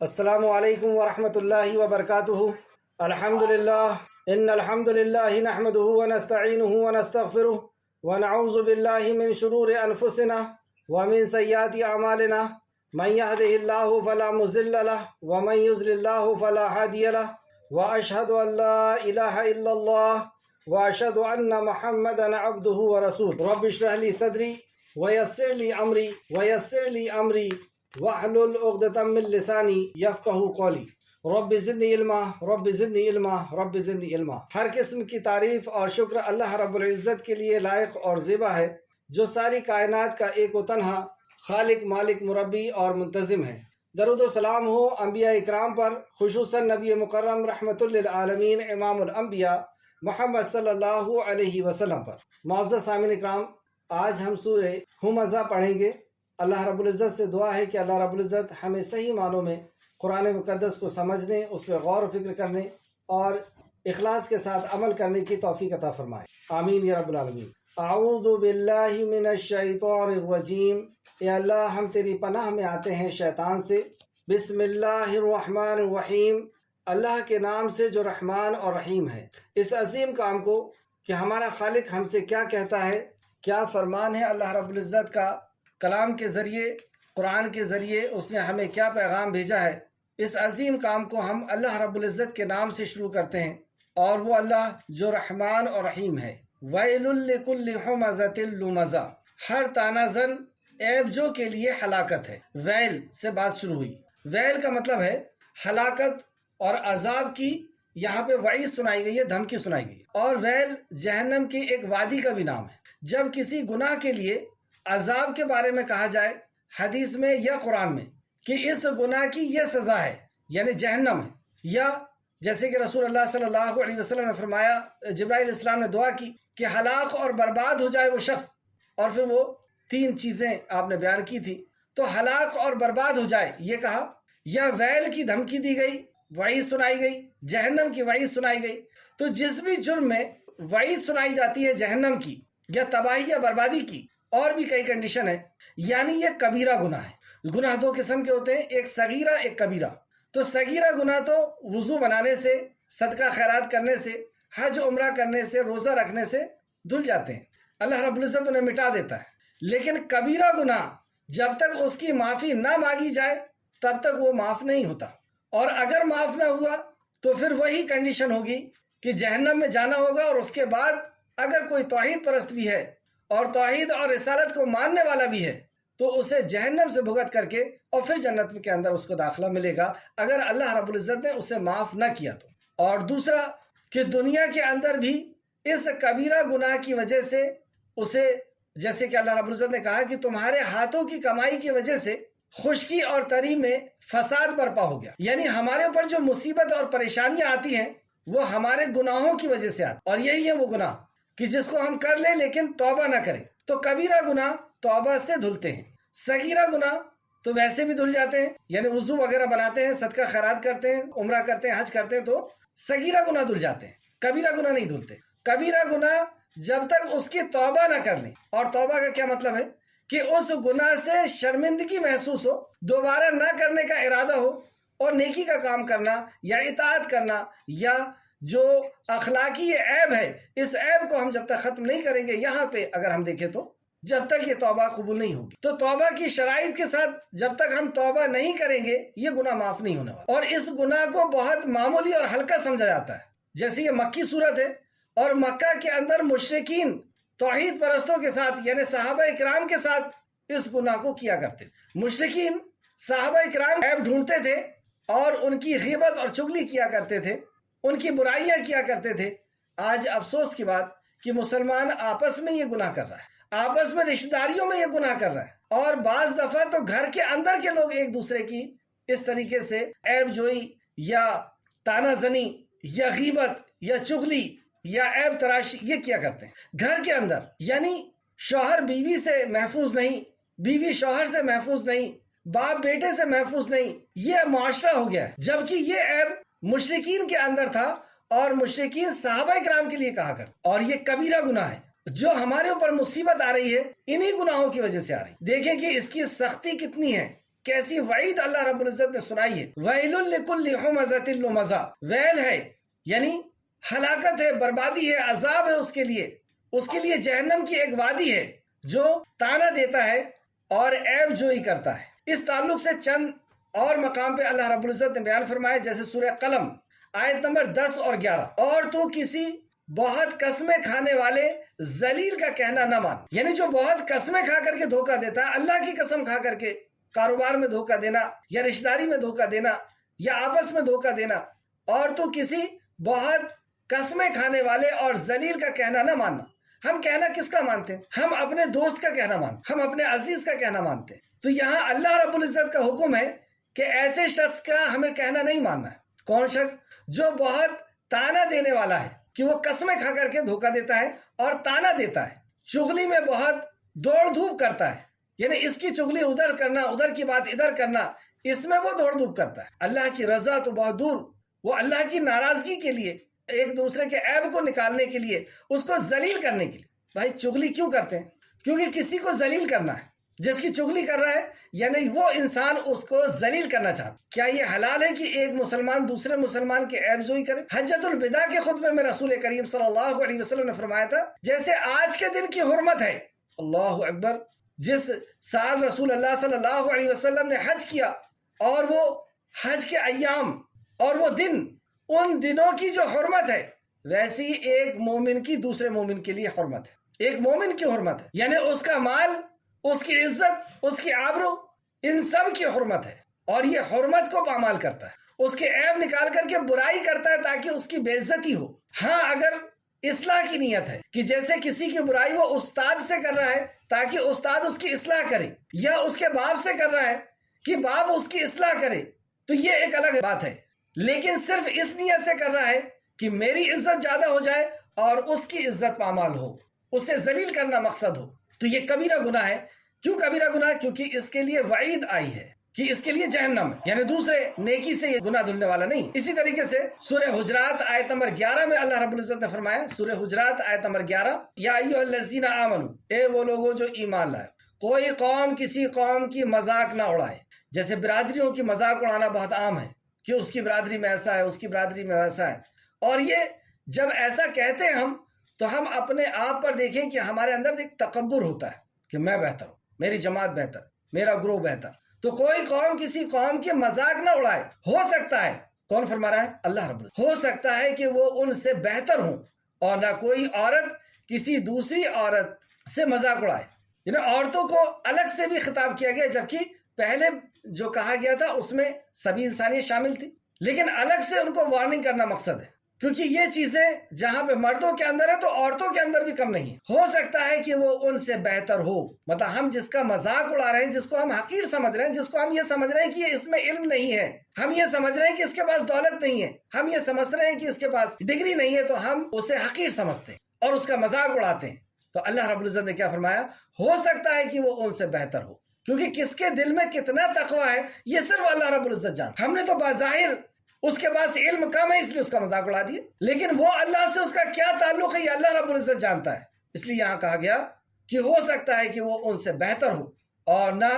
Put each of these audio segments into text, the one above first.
السلام علیکم ورحمۃ اللہ وبرکاتہ۔ الحمدللہ ان الحمدللہ نحمده ونستعینه ونستغفره ونعوذ باللہ من شرور انفسنا ومن سیئات اعمالنا من يهده الله فلا مضل له ومن يضلل الله فلا هادي له واشهد ان لا اله الا الله واشهد ان محمدا عبده ورسوله رب اشرح لي صدري ويسر لي امري واحلل عقدۃ من لسانی یفقہوا قولی رب زدنی علما رب زدنی علما رب زدنی علما۔ ہر قسم کی تعریف اور شکر اللہ رب العزت کے لیے لائق اور زیبا ہے، جو ساری کائنات کا ایک و تنہا خالق، مالک، مربی اور منتظم ہے۔ درود و سلام ہو انبیاء اکرام پر، خصوصاً نبی مکرم رحمت للعالمین امام الانبیاء محمد صلی اللہ علیہ وسلم پر۔ معزز سامعین اکرام، آج ہم سورہ ہمزہ پڑھیں گے۔ اللہ رب العزت سے دعا ہے کہ اللہ رب العزت ہمیں صحیح معنوں میں قرآن مقدس کو سمجھنے، اس پہ غور و فکر کرنے اور اخلاص کے ساتھ عمل کرنے کی توفیق عطا فرمائے، آمین یا رب العالمین۔ اعوذ باللہ من الشیطان الرجیم، اے اللہ ہم تیری پناہ میں آتے ہیں شیطان سے۔ بسم اللہ الرحمن الرحیم، اللہ کے نام سے جو رحمان اور رحیم ہے۔ اس عظیم کام کو کہ ہمارا خالق ہم سے کیا کہتا ہے، کیا فرمان ہے اللہ رب العزت کا کلام کے ذریعے، قرآن کے ذریعے اس نے ہمیں کیا پیغام بھیجا ہے، اس عظیم کام کو ہم اللہ رب العزت کے نام سے شروع کرتے ہیں، اور وہ اللہ جو رحمان اور رحیم ہے۔ وَيْلٌ لِكُلِّ ہُمَزَةٍ لُمَزَةٍ، ہر تانا زن عیب جو کے لیے ہلاکت ہے۔ ویل سے بات شروع ہوئی۔ ویل کا مطلب ہے ہلاکت اور عذاب کی، یہاں پہ وعید سنائی گئی ہے، دھمکی سنائی گئی ہے۔ اور ویل جہنم کی ایک وادی کا بھی نام ہے۔ جب کسی گناہ کے لیے عذاب کے بارے میں کہا جائے حدیث میں یا قرآن میں کہ اس گناہ کی یہ سزا ہے، یعنی جہنم ہے، یا جیسے کہ رسول اللہ صلی اللہ علیہ وسلم نے فرمایا، جبرائیل علیہ السلام نے دعا کی کہ ہلاک اور برباد ہو جائے وہ شخص، اور پھر وہ تین چیزیں آپ نے بیان کی تھی۔ تو ہلاک اور برباد ہو جائے یہ کہا، یا ویل کی دھمکی دی گئی، وعید سنائی گئی، جہنم کی وعید سنائی گئی۔ تو جس بھی جرم میں وعید سنائی جاتی ہے جہنم کی یا تباہی یا بربادی کی، اور بھی کئی کنڈیشن ہے، یعنی یہ کبیرہ گناہ ہے۔ گناہ دو قسم کے ہوتے ہیں، ایک صغیرہ، ایک کبیرہ۔ تو صغیرہ گناہ تو وضو بنانے سے، صدقہ خیرات کرنے سے، حج عمرہ کرنے سے، روزہ رکھنے سے دھل جاتے ہیں، اللہ رب العزت انہیں مٹا دیتا ہے۔ لیکن کبیرہ گناہ جب تک اس کی معافی نہ مانگی جائے تب تک وہ معاف نہیں ہوتا، اور اگر معاف نہ ہوا تو پھر وہی کنڈیشن ہوگی کہ جہنم میں جانا ہوگا، اور اس کے بعد اگر کوئی توحید پرست بھی ہے اور توحید اور رسالت کو ماننے والا بھی ہے تو اسے جہنم سے بھگت کر کے اور پھر جنت کے اندر اس کو داخلہ ملے گا، اگر اللہ رب العزت نے اسے معاف نہ کیا تو۔ اور دوسرا کہ دنیا کے اندر بھی اس کبیرہ گناہ کی وجہ سے اسے، جیسے کہ اللہ رب العزت نے کہا کہ تمہارے ہاتھوں کی کمائی کی وجہ سے خشکی اور تری میں فساد برپا ہو گیا، یعنی ہمارے اوپر جو مصیبت اور پریشانیاں آتی ہیں وہ ہمارے گناہوں کی وجہ سے آتی، اور یہی ہے وہ گناہ کہ جس کو ہم کر لیں لیکن توبہ نہ کریں۔ تو کبیرہ گناہ توبہ سے دھلتے ہیں، صغیرہ گناہ تو ویسے بھی دھل جاتے ہیں، یعنی وضو وغیرہ بناتے ہیں، صدقہ خیرات کرتے ہیں، عمرہ کرتے ہیں، حج کرتے ہیں، تو صغیرہ گناہ دھل جاتے ہیں، کبیرہ گناہ نہیں دھلتے۔ کبیرہ گناہ جب تک اس کی توبہ نہ کر لیں، اور توبہ کا کیا مطلب ہے کہ اس گناہ سے شرمندگی محسوس ہو، دوبارہ نہ کرنے کا ارادہ ہو، اور نیکی کا کام کرنا یا اطاعت کرنا، یا جو اخلاقی یہ عیب ہے اس عیب کو ہم جب تک ختم نہیں کریں گے، یہاں پہ اگر ہم دیکھیں تو جب تک یہ توبہ قبول نہیں ہوگی۔ تو توبہ کی شرائط کے ساتھ جب تک ہم توبہ نہیں کریں گے یہ گناہ معاف نہیں ہونے والا، اور اس گناہ کو بہت معمولی اور ہلکا سمجھا جاتا ہے۔ جیسے یہ مکی صورت ہے، اور مکہ کے اندر مشرکین توحید پرستوں کے ساتھ، یعنی صحابہ اکرام کے ساتھ اس گناہ کو کیا کرتے تھے۔ مشرکین صحابہ اکرام عیب ڈھونڈتے تھے اور ان کی غیبت اور چغلی کیا کرتے تھے، ان کی برائیاں کیا کرتے تھے۔ آج افسوس کی بات کہ مسلمان آپس میں یہ گناہ کر رہا ہے، آپس میں رشتہ داریوں میں یہ گناہ کر رہا ہے، اور بعض دفعہ تو گھر کے اندر کے لوگ ایک دوسرے کی اس طریقے سے عیب جوئی یا تانا زنی یا غیبت یا چغلی یا عیب تراشی یہ کیا کرتے ہیں گھر کے اندر۔ یعنی شوہر بیوی سے محفوظ نہیں، بیوی شوہر سے محفوظ نہیں، باپ بیٹے سے محفوظ نہیں، یہ معاشرہ ہو گیا ہے، جبکہ یہ عیب مشرکین کے اندر تھا، اور مشرکین صحابہ کرام کے لیے کہا کرتے۔ اور یہ کبیرہ گناہ ہے، جو ہمارے اوپر مصیبت آ رہی ہے انہی گناہوں کی وجہ سے آ رہی۔ دیکھیں کہ اس کی سختی کتنی ہے کیسی وعید اللہ رب العزت نے سنائی ہے. ویل لکل ہمزۃ لمزہ، ویل ہے یعنی ہلاکت ہے، بربادی ہے، عذاب ہے اس کے لیے جہنم کی ایک وادی ہے جو تانا دیتا ہے اور عیب جوئی کرتا ہے. اس تعلق سے چند اور مقام پہ اللہ رب العزت نے بیان فرمایا، جیسے سورہ قلم آیت نمبر 10 اور 11، اور تو کسی بہت قسمیں کھانے والے ذلیل کا کہنا نہ مان. یعنی جو بہت قسمیں کھا کر کے دھوکہ دیتا ہے، اللہ کی قسم کھا کر کے کاروبار میں دھوکہ دینا یا رشتہ داری میں دھوکہ دینا یا آپس میں دھوکہ دینا، اور تو کسی بہت قسمیں کھانے والے اور ذلیل کا کہنا نہ ماننا. ہم کہنا کس کا مانتے ہیں؟ ہم اپنے دوست کا کہنا مانتے، ہم اپنے عزیز کا کہنا مانتے ہیں. تو یہاں اللہ رب العزت کا حکم ہے کہ ایسے شخص کا ہمیں کہنا نہیں ماننا ہے. کون شخص؟ جو بہت تانا دینے والا ہے، کہ وہ قسمیں کھا کر کے دھوکہ دیتا ہے اور تانا دیتا ہے، چغلی میں بہت دوڑ دھوپ کرتا ہے. یعنی اس کی چغلی ادھر کرنا، ادھر کی بات ادھر کرنا، اس میں وہ دوڑ دھوپ کرتا ہے. اللہ کی رضا تو بہت دور، وہ اللہ کی ناراضگی کے لیے، ایک دوسرے کے عیب کو نکالنے کے لیے، اس کو ذلیل کرنے کے لیے. بھائی چغلی کیوں کرتے ہیں؟ کیونکہ کسی کو ذلیل کرنا ہے. جس کی چغلی کر رہا ہے یعنی وہ انسان اس کو ذلیل کرنا چاہتا. کیا یہ حلال ہے کہ ایک مسلمان دوسرے مسلمان کے عیب جوئی کرے؟ حجۃ الوداع کے خطبے میں رسول کریم صلی اللہ علیہ وسلم نے فرمایا تھا، جیسے آج کے دن کی حرمت ہے، اللہ اکبر، جس سال رسول اللہ صلی اللہ علیہ وسلم نے حج کیا، اور وہ حج کے ایام اور وہ دن، ان دنوں کی جو حرمت ہے، ویسی ایک مومن کی دوسرے مومن کے لیے حرمت ہے. ایک مومن کی حرمت ہے، یعنی اس کا مال، اس کی عزت، اس کی آبرو، ان سب کی حرمت ہے. اور یہ حرمت کو پامال کرتا ہے، اس کے عیب نکال کر کے برائی کرتا ہے تاکہ اس کی بے عزتی ہو. ہاں اگر اصلاح کی نیت ہے کہ جیسے کسی کی برائی وہ استاد سے کر رہا ہے تاکہ استاد اس کی اصلاح کرے، یا اس کے باپ سے کر رہا ہے کہ باپ اس کی اصلاح کرے، تو یہ ایک الگ بات ہے. لیکن صرف اس نیت سے کر رہا ہے کہ میری عزت زیادہ ہو جائے اور اس کی عزت پامال ہو، اسے ذلیل کرنا مقصد ہو، تو یہ کبیرہ گناہ ہے. کیوں کبیرہ گناہ؟ کیونکہ اس کے لیے وعید آئی ہے کہ اس کے لیے جہنم ہے، یعنی دوسرے نیکی سے یہ گناہ دھلنے والا نہیں. اسی طریقے سے سورہ حجرات آیت نمبر 11 میں اللہ رب العزت نے فرمایا، سورہ حجرات آیت نمبر 11، یا ایھا الذین آمنوا، اے وہ لوگوں جو ایمان لائے، کوئی قوم کسی قوم کی مذاق نہ اڑائے. جیسے برادریوں کی مذاق اڑانا بہت عام ہے کہ اس کی برادری میں ایسا ہے، اس کی برادری میں ویسا ہے. اور یہ جب ایسا کہتے ہیں ہم، تو ہم اپنے آپ پر دیکھیں کہ ہمارے اندر ایک تکبر ہوتا ہے کہ میں بہتر ہوں، میری جماعت بہتر، میرا گروہ بہتر. تو کوئی قوم کسی قوم کی مذاق نہ اڑائے. ہو سکتا ہے، کون فرما رہا ہے؟ اللہ رب العزت. ہو سکتا ہے کہ وہ ان سے بہتر ہوں، اور نہ کوئی عورت کسی دوسری عورت سے مذاق اڑائے. یعنی عورتوں کو الگ سے بھی خطاب کیا گیا، جبکہ پہلے جو کہا گیا تھا اس میں سبھی انسانیت شامل تھی، لیکن الگ سے ان کو وارننگ کرنا مقصد ہے، کیونکہ یہ چیزیں جہاں پہ مردوں کے اندر ہے تو عورتوں کے اندر بھی کم نہیں. ہو سکتا ہے کہ وہ ان سے بہتر ہو. مطلب ہم جس کا مذاق اڑا رہے ہیں، جس کو ہم حقیر سمجھ رہے ہیں، جس کو ہم یہ سمجھ رہے ہیں کہ اس میں علم نہیں ہے، ہم یہ سمجھ رہے ہیں کہ اس کے پاس دولت نہیں ہے، ہم یہ سمجھ رہے ہیں کہ اس کے پاس ڈگری نہیں ہے، تو ہم اسے حقیر سمجھتے ہیں اور اس کا مذاق اڑاتے ہیں. تو اللہ رب العزت نے کیا فرمایا؟ ہو سکتا ہے کہ وہ ان سے بہتر ہو، کیونکہ کس کے دل میں کتنا تقوی ہے یہ صرف اللہ رب العزت جانتا. ہم نے تو بظاہر اس کے پاس علم کم ہے اس لیے اس کا مذاق اڑا دیا، لیکن وہ اللہ سے اس کا کیا تعلق ہے یہ اللہ رب العزت جانتا ہے. اس لیے یہاں کہا گیا کہ ہو سکتا ہے کہ وہ ان سے بہتر ہو، اور نہ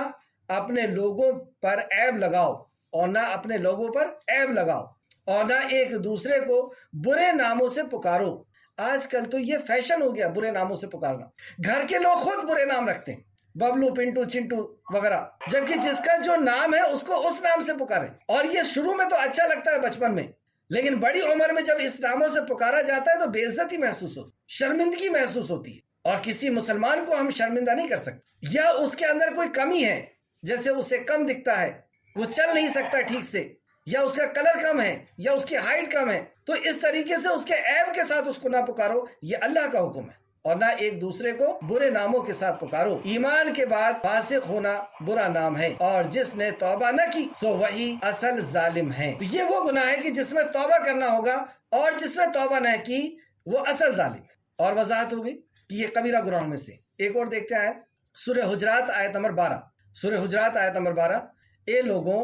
اپنے لوگوں پر عیب لگاؤ، اور نہ اپنے لوگوں پر عیب لگاؤ، اور نہ ایک دوسرے کو برے ناموں سے پکارو. آج کل تو یہ فیشن ہو گیا برے ناموں سے پکارنا. گھر کے لوگ خود برے نام رکھتے ہیں، ببلو، پنٹو، چنٹو وغیرہ، جبکہ جس کا جو نام ہے اس کو اس نام سے پکارے. اور یہ شروع میں تو اچھا لگتا ہے بچپن میں، لیکن بڑی عمر میں جب اس ناموں سے پکارا جاتا ہے تو بے عزتی محسوس ہوتی، شرمندگی محسوس ہوتی ہے. اور کسی مسلمان کو ہم شرمندہ نہیں کر سکتے، یا اس کے اندر کوئی کمی ہے، جیسے اسے کم دکھتا ہے، وہ چل نہیں سکتا ٹھیک سے، یا اس کا کلر کم ہے، یا اس کی ہائٹ کم ہے، تو اس طریقے سے اس کے عیب کے ساتھ اس کو نہ پکارو. یہ اللہ کا حکم ہے. اور نہ ایک دوسرے کو برے ناموں کے ساتھ پکارو. ایمان کے بعد فاسق ہونا برا نام ہے، اور جس نے توبہ نہ کی سو وہی اصل ظالم ہے. یہ وہ گناہ ہے کہ جس میں توبہ کرنا ہوگا، اور جس نے توبہ نہ کی وہ اصل ظالم ہے. اور وضاحت ہو گئی کہ یہ کبیرہ گناہوں میں سے. ایک اور دیکھتے ہیں سورہ حجرات آیت نمبر 12. سورہ حجرات آیت نمبر 12، اے لوگوں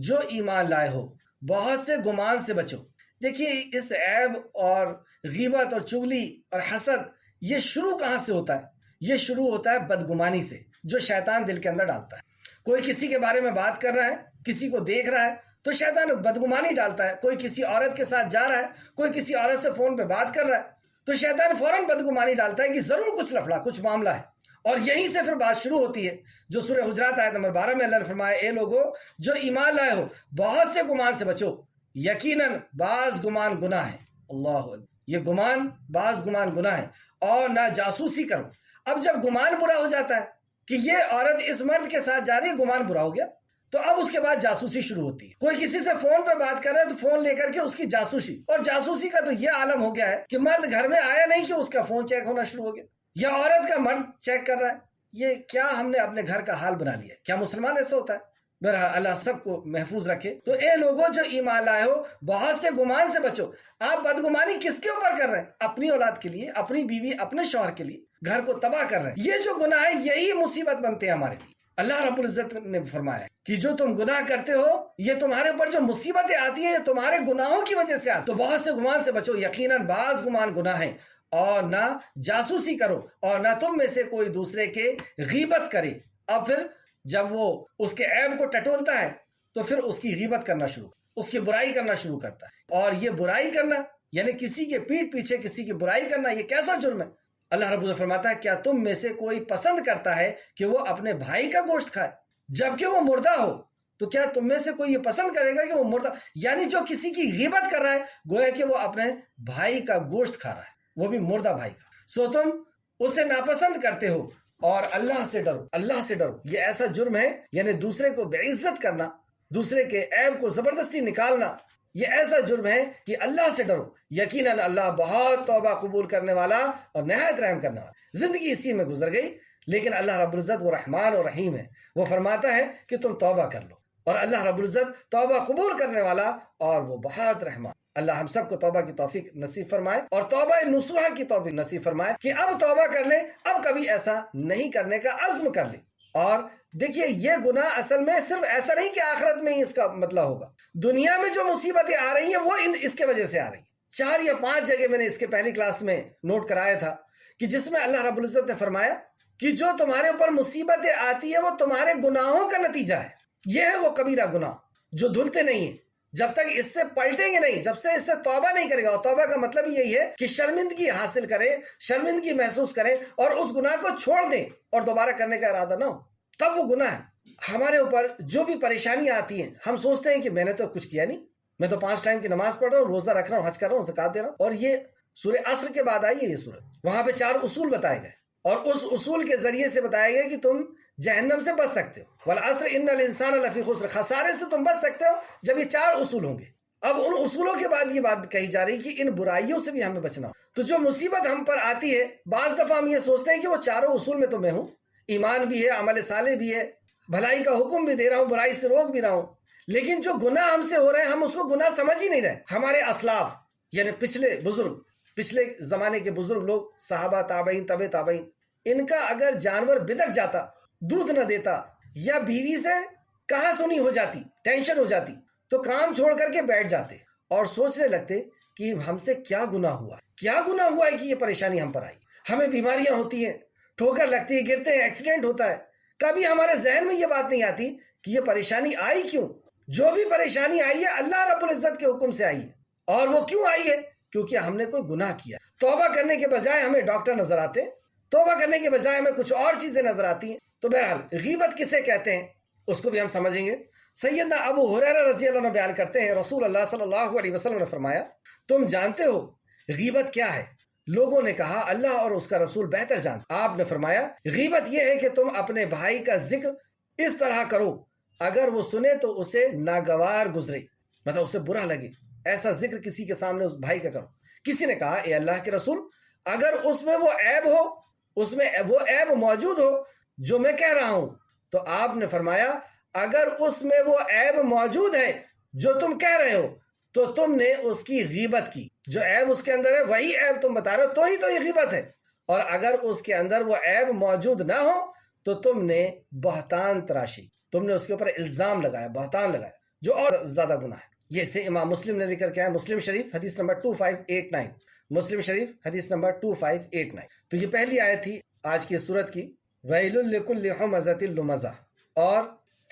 جو ایمان لائے ہو، بہت سے گمان سے بچو. دیکھیے اس عیب اور غیبت اور چغلی اور حسد یہ شروع کہاں سے ہوتا ہے؟ یہ شروع ہوتا ہے بدگمانی سے، جو شیطان دل کے اندر ڈالتا ہے. کوئی کسی کے بارے میں بات کر رہا ہے، کسی کو دیکھ رہا ہے تو شیطان بدگمانی ڈالتا ہے. کوئی کسی عورت کے ساتھ جا رہا ہے، کوئی کسی عورت سے فون پہ بات کر رہا ہے تو شیطان فوراً بدگمانی ڈالتا ہے کہ ضرور کچھ لفڑا، کچھ معاملہ ہے. اور یہیں سے پھر بات شروع ہوتی ہے جو سورہ حجرات آیت نمبر 12 میں اللہ نے فرمایا، اے لوگو جو ایمان لائے ہو بہت سے گمان سے بچو، یقیناً بعض گمان گناہ ہے. اللہ اکبر، یہ گمان بعض گمان گناہ ہے. اور نہ جاسوسی کرو. اب جب گمان برا ہو جاتا ہے کہ یہ عورت اس مرد کے ساتھ جا رہی ہے، گمان برا ہو گیا، تو اب اس کے بعد جاسوسی شروع ہوتی ہے. کوئی کسی سے فون پہ بات کر رہا ہے تو فون لے کر کے اس کی جاسوسی. اور جاسوسی کا تو یہ عالم ہو گیا ہے کہ مرد گھر میں آیا نہیں کہ اس کا فون چیک ہونا شروع ہو گیا، یا عورت کا مرد چیک کر رہا ہے. یہ کیا ہم نے اپنے گھر کا حال بنا لیا؟ کیا مسلمان ایسا ہوتا ہے؟ بہرحال اللہ سب کو محفوظ رکھے. تو اے لوگوں جو ایمان لائے ہو بہت سے گمان سے بچو. آپ بدگمانی کس کے اوپر کر رہے ہیں؟ اپنی اولاد کے لیے، اپنی بیوی، اپنے شوہر کے لیے، گھر کو تباہ کر رہے ہیں. یہ جو گناہ ہے یہی مصیبت بنتے ہیں ہمارے لیے. اللہ رب العزت نے فرمایا کہ جو تم گناہ کرتے ہو، یہ تمہارے اوپر جو مصیبتیں آتی ہیں یہ تمہارے گناہوں کی وجہ سے آتی. تو بہت سے گمان سے بچو، یقیناً بعض گمان گناہ ہیں. اور نہ جاسوسی کرو، اور نہ تم میں سے کوئی دوسرے کے غیبت کرے. اب پھر جب وہ اس کے عیب کو ٹٹولتا ہے تو پھر اس کی غیبت کرنا شروع، اس کی برائی کرنا شروع کرتا ہے. اور یہ برائی کرنا یعنی کسی کے پیٹھ پیچھے کسی کی برائی کرنا، یہ کیسا جرم ہے؟ اللہ رب العزت فرماتا ہے، کیا تم میں سے کوئی پسند کرتا ہے کہ وہ اپنے بھائی کا گوشت کھائے جبکہ وہ مردہ ہو؟ تو کیا تم میں سے کوئی یہ پسند کرے گا کہ وہ مردہ، یعنی جو کسی کی غیبت کر رہا ہے گویا کہ وہ اپنے بھائی کا گوشت کھا رہا ہے، وہ بھی مردہ بھائی کا. سو تم اسے ناپسند کرتے ہو اور اللہ سے ڈرو، اللہ سے ڈرو. یہ ایسا جرم ہے، یعنی دوسرے کو بے عزت کرنا، دوسرے کے عیب کو زبردستی نکالنا، یہ ایسا جرم ہے کہ اللہ سے ڈرو. یقیناً اللہ بہت توبہ قبول کرنے والا اور نہایت رحم کرنے والا. زندگی اسی میں گزر گئی، لیکن اللہ رب العزت وہ رحمان اور رحیم ہے. وہ فرماتا ہے کہ تم توبہ کر لو، اور اللہ رب العزت توبہ قبول کرنے والا اور وہ بہت رحمان. اللہ ہم سب کو توبہ کی توفیق نصیب فرمائے اور توبہ نصوحہ کی توفیق نصیب فرمائے کہ اب توبہ کر لیں، اب کبھی ایسا نہیں کرنے کا عزم کر لیں. اور دیکھیے یہ گناہ اصل میں صرف ایسا نہیں کہ آخرت میں ہی اس کا مطلب ہوگا، دنیا میں جو مصیبتیں آ رہی ہیں وہ اس کے وجہ سے آ رہی ہیں. 4 یا 5 جگہ میں نے اس کے پہلی کلاس میں نوٹ کرایا تھا کہ جس میں اللہ رب العزت نے فرمایا کہ جو تمہارے اوپر مصیبتیں آتی ہیں وہ تمہارے گناہوں کا نتیجہ ہے. یہ ہے وہ کبیرہ گناہ جو دھلتے نہیں ہیں جب تک اس سے پلٹیں گے نہیں، جب سے اس سے توبہ نہیں کرے گا. اور توبہ کا مطلب یہی ہے کہ شرمندگی حاصل کریں، شرمندگی محسوس کریں اور اس گناہ کو چھوڑ دیں اور دوبارہ کرنے کا ارادہ نہ ہو، تب وہ گناہ ہے. ہمارے اوپر جو بھی پریشانیاں آتی ہیں ہم سوچتے ہیں کہ میں نے تو کچھ کیا نہیں، میں تو 5 ٹائم کی نماز پڑھ رہا ہوں، روزہ رکھ رہا ہوں، حج کر رہا ہوں، زکات دے رہا ہوں. اور یہ سورہ عصر کے بعد آئی ہے یہ سورت، وہاں پہ 4 اصول بتائے گئے اور اس اصول کے ذریعے سے بتایا گیا کہ تم جہنم سے بچ سکتے ہو. والعصر ان الانسان لفی خسر، خسارے سے تم بچ سکتے ہو جب یہ 4 اصول ہوں گے. اب ان اصولوں کے بعد یہ بات کہی جا رہی کہ ان برائیوں سے بھی ہمیں بچنا ہو. تو جو مصیبت ہم پر آتی ہے بعض دفعہ ہم یہ سوچتے ہیں کہ وہ 4 اصول میں تو میں ہوں، ایمان بھی ہے، عمل صالح بھی ہے، بھلائی کا حکم بھی دے رہا ہوں، برائی سے روک بھی رہا ہوں، لیکن جو گناہ ہم سے ہو رہے ہیں ہم اس کو گناہ سمجھ ہی نہیں رہے. ہمارے اسلاف یعنی پچھلے بزرگ، پچھلے زمانے کے بزرگ لوگ، صحابہ، تابعین، تبع تابعین، ان کا اگر جانور بدک جاتا، دودھ نہ دیتا یا بیوی سے کہا سنی ہو جاتی، ٹینشن ہو جاتی، تو کام چھوڑ کر کے بیٹھ جاتے اور سوچنے لگتے کہ ہم سے کیا گناہ ہوا، کیا گناہ ہوا ہے کہ یہ پریشانی ہم پر آئی. ہمیں بیماریاں ہوتی ہیں، ٹھوکر لگتی ہے، گرتے ہیں، ایکسیڈنٹ ہوتا ہے، کبھی ہمارے ذہن میں یہ بات نہیں آتی کہ یہ پریشانی آئی کیوں. جو بھی پریشانی آئی ہے اللہ رب العزت کے حکم سے آئی ہے. اور وہ کیوں آئی ہے؟ کیونکہ ہم نے کوئی گناہ کیا. توبہ کرنے کے بجائے ہمیں ڈاکٹر نظر آتے ہیں، توبہ کرنے کے بجائے ہمیں کچھ اور چیزیں نظر آتی ہیں. تو بہرحال غیبت کسے کہتے ہیں اس کو بھی ہم سمجھیں گے. سیدنا ابو ہریرہ رضی اللہ عنہ بیان کرتے ہیں رسول اللہ صلی اللہ علیہ وسلم نے فرمایا، تم جانتے ہو غیبت کیا ہے؟ لوگوں نے کہا اللہ اور اس کا رسول بہتر جانتے. آپ نے فرمایا غیبت یہ ہے کہ تم اپنے بھائی کا ذکر اس طرح کرو اگر وہ سنے تو اسے ناگوار گزرے، مطلب اسے برا لگے، ایسا ذکر کسی کے سامنے اس بھائی کا کرو. کسی نے کہا اے اللہ کے رسول اگر اس میں وہ عیب ہو، اس میں وہ عیب موجود ہو جو میں کہہ رہا ہوں، تو آپ نے فرمایا اگر اس میں وہ عیب موجود ہے جو تم کہہ رہے ہو تو تم نے اس کی غیبت کی. جو عیب اس کے اندر ہے وہی عیب تم بتا رہے ہو تو ہی تو یہ غیبت ہے. اور اگر اس کے اندر وہ عیب موجود نہ ہو تو تم نے بہتان تراشی، تم نے اس کے اوپر الزام لگایا، بہتان لگایا، جو اور زیادہ گناہ ہے. یہ سے امام مسلم نے لکھ کر کیا ہے، مسلم شریف حدیث نمبر 2589، مسلم شریف حدیث نمبر 2589. تو یہ پہلی آیت تھی آج کی سورت کی، وَيْلٌ لِكُلِّ ہُمَزَةٍ لُمَزَةٍ. اور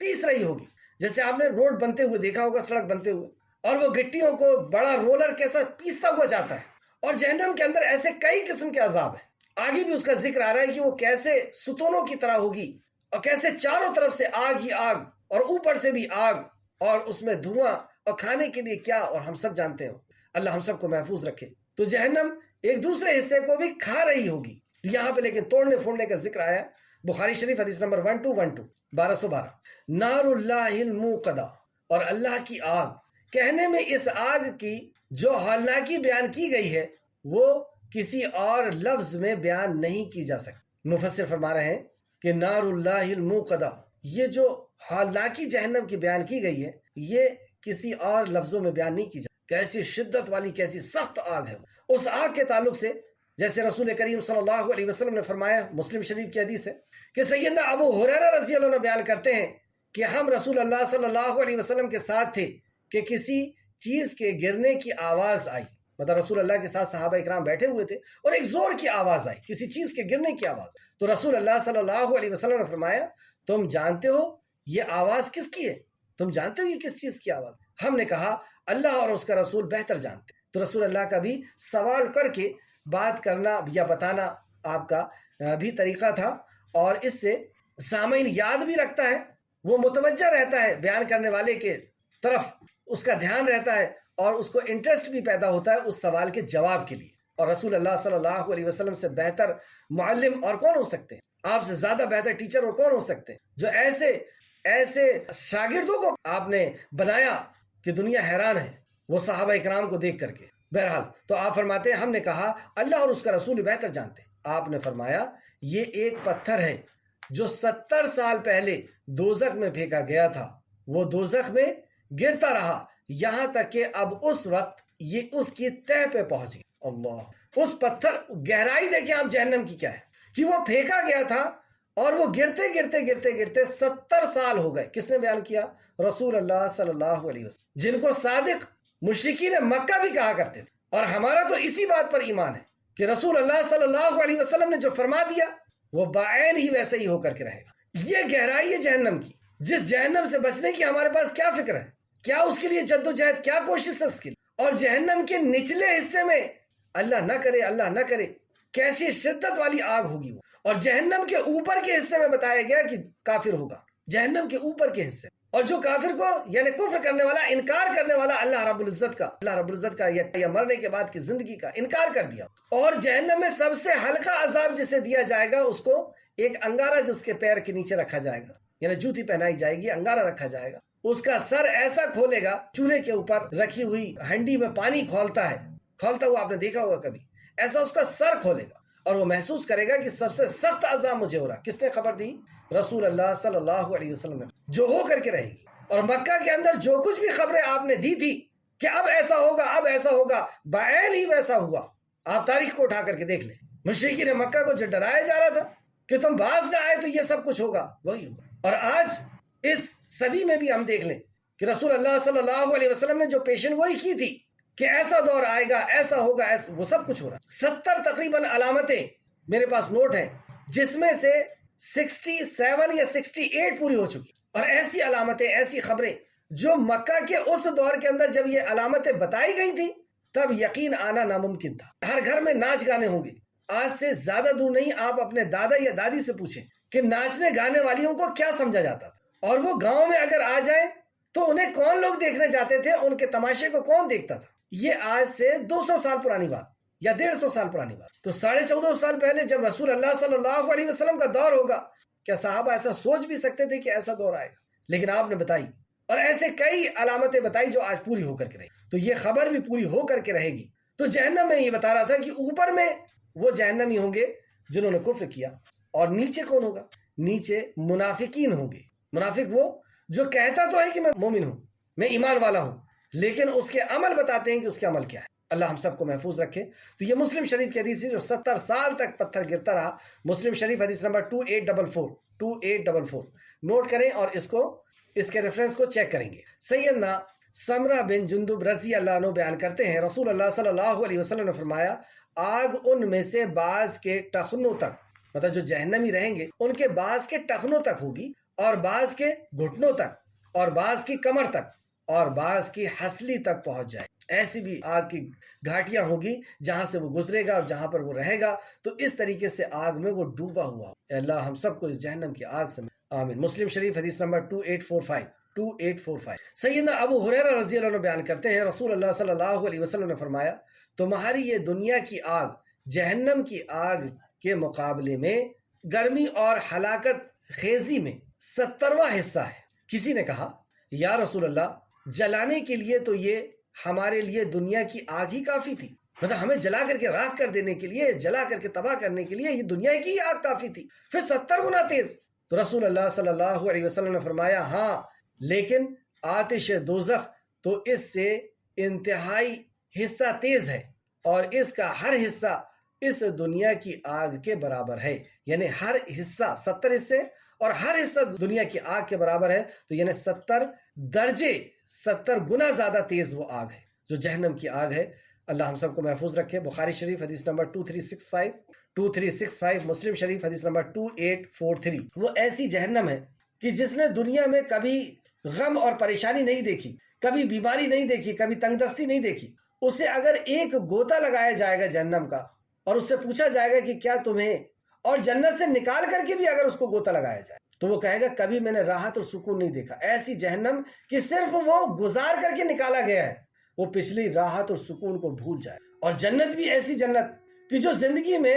پیس رہی ہوگی. جیسے آپ نے روڈ بنتے ہوئے دیکھا ہوگا، سڑک بنتے ہوئے، اور وہ گٹیوں کو بڑا رولر کیسا پیستا ہوا جاتا ہے. اور جہنم کے اندر ایسے کئی قسم کے عذاب ہیں. آگے بھی اس کا ذکر آ رہا ہے کہ وہ کیسے ستونوں کی طرح ہوگی، اور کیسے چاروں طرف سے آگ ہی آگ، اور اوپر سے بھی آگ، اور اس میں دھواں، اور کھانے کے لیے کیا، اور ہم سب جانتے ہیں. اللہ ہم سب کو محفوظ رکھے. تو جہنم ایک دوسرے حصے کو بھی کھا رہی ہوگی. یہاں پہ لیکن توڑنے پھوڑنے کا ذکر آیا بخاری شریف حدیث نمبر 1212 نار اللہ الموقدہ، اور اللہ کی آگ. کہنے میں اس آگ کی جو ہولناکی بیان کی گئی ہے وہ کسی اور لفظ میں بیان نہیں کی جا سکتی. مفسر فرما رہے ہیں کہ نار اللہ الموقدہ، یہ جو ہولناکی جہنم کی بیان کی گئی ہے یہ کسی اور لفظوں میں بیان نہیں کی جا. کیسی شدت والی، کیسی سخت آگ ہے. اس آگ کے تعلق سے جیسے رسول کریم صلی اللہ علیہ وسلم نے فرمایا، مسلم شریف کی حدیث ہے کہ سیدنا ابو ہریرہ رضی اللہ عنہ بیان کرتے ہیں کہ ہم رسول اللہ صلی اللہ علیہ وسلم کے ساتھ تھے کہ کسی چیز کے گرنے کی آواز آئی. مطلب رسول اللہ کے ساتھ صحابہ اکرام بیٹھے ہوئے تھے اور ایک زور کی آواز آئی، کسی چیز کے گرنے کی آواز. تو رسول اللہ صلی اللہ علیہ وسلم نے فرمایا تم جانتے ہو یہ آواز کس کی ہے؟ تم جانتے ہو یہ کس چیز کی آواز؟ ہم نے کہا اللہ اور اس کا رسول بہتر جانتے. تو رسول اللہ کا بھی سوال کر کے بات کرنا یا بتانا آپ کا بھی طریقہ تھا، اور اس سے سامعین یاد بھی رکھتا ہے، وہ متوجہ رہتا ہے بیان کرنے والے کے طرف، اس کا دھیان رہتا ہے، اور اس کو انٹرسٹ بھی پیدا ہوتا ہے اس سوال کے جواب کے لیے. اور رسول اللہ صلی اللہ علیہ وسلم سے بہتر معلم اور کون ہو سکتے ہیں؟ آپ سے زیادہ بہتر ٹیچر اور کون ہو سکتے ہیں جو ایسے شاگردوں کو آپ نے بنایا کہ دنیا حیران ہے وہ صحابہ اکرام کو دیکھ کر کے. بہرحال تو آپ فرماتے ہیں ہم نے کہا اللہ اور اس کا رسول بہتر جانتے. آپ نے فرمایا یہ ایک پتھر ہے جو 70 سال پہلے دوزخ میں پھینکا گیا تھا، وہ دوزخ میں گرتا رہا یہاں تک کہ اب اس وقت یہ اس کی تہ پہ پہنچ گیا. اللہ، اس پتھر گہرائی دیکھیں آپ جہنم کی کیا ہے کہ وہ پھینکا گیا تھا اور وہ گرتے گرتے گرتے گرتے 70 سال ہو گئے. کس نے بیان کیا؟ رسول اللہ صلی اللہ علیہ وسلم، جن کو صادق مشرکین مکہ بھی کہا کرتے تھے. اور ہمارا تو اسی بات پر ایمان ہے کہ رسول اللہ صلی اللہ علیہ وسلم نے جو فرما دیا وہ بعین ہی ویسے ہی ہو کر کے رہے گا. یہ گہرائی ہے جہنم کی، جس جہنم سے بچنے کی ہمارے پاس کیا فکر ہے، کیا اس کے لیے جد و جہد، کیا کوشش ہے اس کے لیے. اور جہنم کے نچلے حصے میں اللہ نہ کرے، اللہ نہ کرے، کیسی شدت والی آگ ہوگی وہ. اور جہنم کے اوپر کے حصے میں بتایا گیا کہ کافر ہوگا، جہنم کے اوپر کے حصے. اور جو کافر کو یعنی کفر کرنے والا، انکار کرنے والا اللہ رب العزت کا یا مرنے کے بعد کی زندگی کا انکار کر دیا. اور جہنم میں سب سے ہلکا عذاب جسے دیا جائے گا اس کو ایک انگارہ جس کے پیر کے نیچے رکھا جائے گا، یعنی جوتی پہنائی جائے گی، انگارہ رکھا جائے گا. اس کا سر ایسا کھولے گا، چولہے کے اوپر رکھی ہوئی ہنڈی میں پانی کھولتا ہوا آپ نے دیکھا ہوگا کبھی، ایسا اس کا سر کھولے گا اور وہ محسوس کرے گا کہ سب سے سخت عذاب مجھے ہو رہا. کس نے خبر دی؟ رسول اللہ صلی اللہ علیہ وسلم نے، جو ہو کر کے رہے گی. اور مکہ کے اندر جو کچھ بھی خبریں آپ نے دی تھی کہ اب ایسا ہوگا، اب ایسا ہوگا، بعین ہی ویسا ہوا. آپ تاریخ کو اٹھا کر کے دیکھ لیں، مشرکین مکہ کو جو ڈرایا جا رہا تھا کہ تم باز نہ آئے تو یہ سب کچھ ہوگا، وہی ہوا. اور آج اس صدی میں بھی ہم دیکھ لیں کہ رسول اللہ صلی اللہ علیہ وسلم نے جو پیشن گوئی کی تھی کہ ایسا دور آئے گا، ایسا ہوگا، ایسا، وہ سب کچھ ہو رہا. 70 تقریباً علامتیں میرے پاس نوٹ ہیں، جس میں سے 67 یا 68 پوری ہو چکی. اور ایسی علامتیں، ایسی خبریں جو مکہ کے اس دور کے اندر جب یہ علامتیں بتائی گئی تھیں تب یقین آنا ناممکن تھا. ہر گھر میں ناچ گانے ہوں گے. آج سے زیادہ دور نہیں، آپ اپنے دادا یا دادی سے پوچھیں کہ ناچنے گانے والیوں کو کیا سمجھا جاتا تھا، اور وہ گاؤں میں اگر آ جائیں تو انہیں کون لوگ دیکھنے جاتے تھے، ان کے تماشے کو کون دیکھتا تھا. یہ آج سے 200 سال پرانی بات یا 150 سال پرانی بات. تو 14.5 سال پہلے جب رسول اللہ صلی اللہ علیہ وسلم کا دور ہوگا، کیا صحابہ ایسا سوچ بھی سکتے تھے کہ ایسا دور آئے گا؟ لیکن آپ نے بتائی، اور ایسے کئی علامتیں بتائی جو آج پوری ہو کر کے رہے گی. تو یہ خبر بھی پوری ہو کر کے رہے گی. تو جہنم میں یہ بتا رہا تھا کہ اوپر میں وہ جہنمی ہوں گے جنہوں نے کفر کیا، اور نیچے کون ہوگا؟ نیچے منافقین ہوں گے. منافق وہ جو کہتا تو ہے کہ میں مومن ہوں، میں ایمان والا ہوں، لیکن اس کے عمل بتاتے ہیں کہ اس کے عمل کیا ہے. اللہ ہم سب کو محفوظ رکھے. تو یہ مسلم شریف کی حدیث ہے جو 70 سال تک پتھر گرتا رہا. مسلم شریف حدیث نمبر 2844 نوٹ کریں اور اس کے ریفرنس کو چیک کریں گے. سیدنا سمرہ بن جندب رضی اللہ عنہ بیان کرتے ہیں رسول اللہ صلی اللہ علیہ وسلم نے فرمایا آگ ان میں سے بعض کے ٹخنوں تک، مطلب جو جہنمی رہیں گے ان کے بعض کے ٹخنوں تک ہوگی، اور بعض کے گھٹنوں تک اور بعض کی کمر تک اور بعض کی ہسلی تک پہنچ جائے. ایسی بھی آگ کی گھاٹیاں ہوگی جہاں سے وہ گزرے گا اور جہاں پر وہ رہے گا تو اس طریقے سے آگ میں وہ ڈوبا ہوا. اے اللہ ہم سب کو اس جہنم کی آگ سے آمین. مسلم شریف حدیث نمبر 2845. سیدنا ابو ہریرہ رضی اللہ عنہ بیان کرتے ہیں رسول اللہ صلی اللہ علیہ وسلم نے فرمایا تمہاری یہ دنیا کی آگ جہنم کی آگ کے مقابلے میں گرمی اور ہلاکت خیزی میں 70واں حصہ ہے. کسی نے کہا یا رسول اللہ جلانے کے لیے تو یہ ہمارے لیے دنیا کی آگ ہی کافی تھی, مطلب ہمیں جلا کر کے راکھ کر دینے کے لیے, جلا کر کے تباہ کرنے کے لیے یہ دنیا کی ہی آگ کافی تھی, پھر 70 گنا تیز. تو رسول اللہ صلی اللہ علیہ وسلم نے فرمایا ہاں لیکن آتش دوزخ تو اس سے انتہائی حصہ تیز ہے اور اس کا ہر حصہ اس دنیا کی آگ کے برابر ہے. یعنی ہر حصہ 70 حصے اور ہر حصہ دنیا کی آگ کے برابر ہے, تو یعنی 70 درجے 70 گنا زیادہ تیز وہ آگ ہے جو جہنم کی آگ ہے. اللہ ہم سب کو محفوظ رکھے. بخاری شریف حدیث نمبر 2365, مسلم شریف حدیث نمبر 2843. وہ ایسی جہنم ہے کہ جس نے دنیا میں کبھی غم اور پریشانی نہیں دیکھی, کبھی بیماری نہیں دیکھی, کبھی تنگ دستی نہیں دیکھی, اسے اگر ایک گوتا لگایا جائے گا جہنم کا اور اس سے پوچھا جائے گا کہ کیا تمہیں, اور جنت سے نکال کر کے بھی اگر اس کو گوتا لگایا جائے تو وہ کہے گا کبھی میں نے راحت اور سکون نہیں دیکھا. ایسی جہنم کہ صرف وہ گزار کر کے نکالا گیا ہے, وہ پچھلی راحت اور سکون کو بھول جائے. اور جنت بھی ایسی جنت کہ جو زندگی میں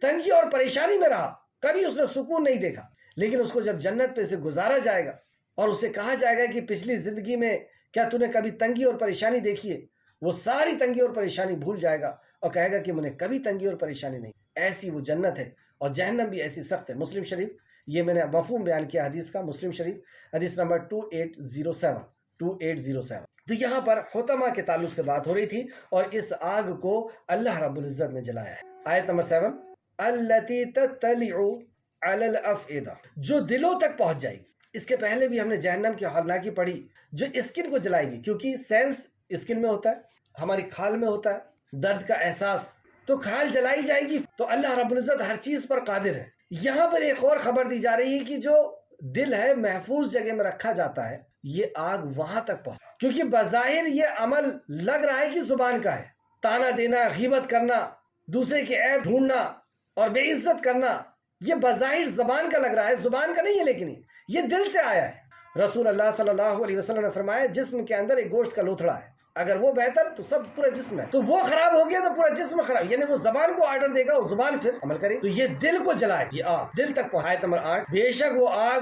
تنگی اور پریشانی میں رہا, کبھی اس نے سکون نہیں دیکھا, لیکن اس کو جب جنت پہ سے گزارا جائے گا اور اسے کہا جائے گا کہ پچھلی زندگی میں کیا تو نے کبھی تنگی اور پریشانی دیکھی ہے, وہ ساری تنگی اور پریشانی بھول جائے گا اور کہے گا کہ مجھے کبھی تنگی اور پریشانی نہیں. ایسی وہ جنت ہے اور جہنم بھی ایسی سخت ہے. مسلم شریف, یہ میں نے مفہوم بیان کیا حدیث کا, مسلم شریف حدیث نمبر 2807. تو یہاں پر حطمہ کے تعلق سے بات ہو رہی تھی اور اس آگ کو اللہ رب العزت نے جلایا ہے. آیت نمبر 7 التی تطلع علی الافئدہ, جو دلوں تک پہنچ جائے گی. اس کے پہلے بھی ہم نے جہنم کی ہولناکی پڑھی جو اسکن کو جلائے گی, کیونکہ سینس اسکن میں ہوتا ہے, ہماری کھال میں ہوتا ہے درد کا احساس, تو کھال جلائی جائے گی. تو اللہ رب العزت ہر چیز پر قادر ہے. یہاں پر ایک اور خبر دی جا رہی ہے کہ جو دل ہے محفوظ جگہ میں رکھا جاتا ہے, یہ آگ وہاں تک پہنچ, کیونکہ بظاہر یہ عمل لگ رہا ہے کہ زبان کا ہے, تانا دینا, غیبت کرنا, دوسرے کے عیب ڈھونڈنا اور بے عزت کرنا, یہ بظاہر زبان کا لگ رہا ہے, زبان کا نہیں ہے, لیکن یہ دل سے آیا ہے. رسول اللہ صلی اللہ علیہ وسلم نے فرمایا جسم کے اندر ایک گوشت کا لوتھڑا ہے, اگر وہ بہتر تو سب پورا جسم ہے, تو وہ خراب ہو گیا تو پورا جسم خراب, یعنی وہ زبان کو آرڈر دے گا اور زبان پھر عمل کرے. تو یہ دل کو جلائے, یہ آگ دل تک پہنچے. آیت نمبر 8 بے شک وہ آگ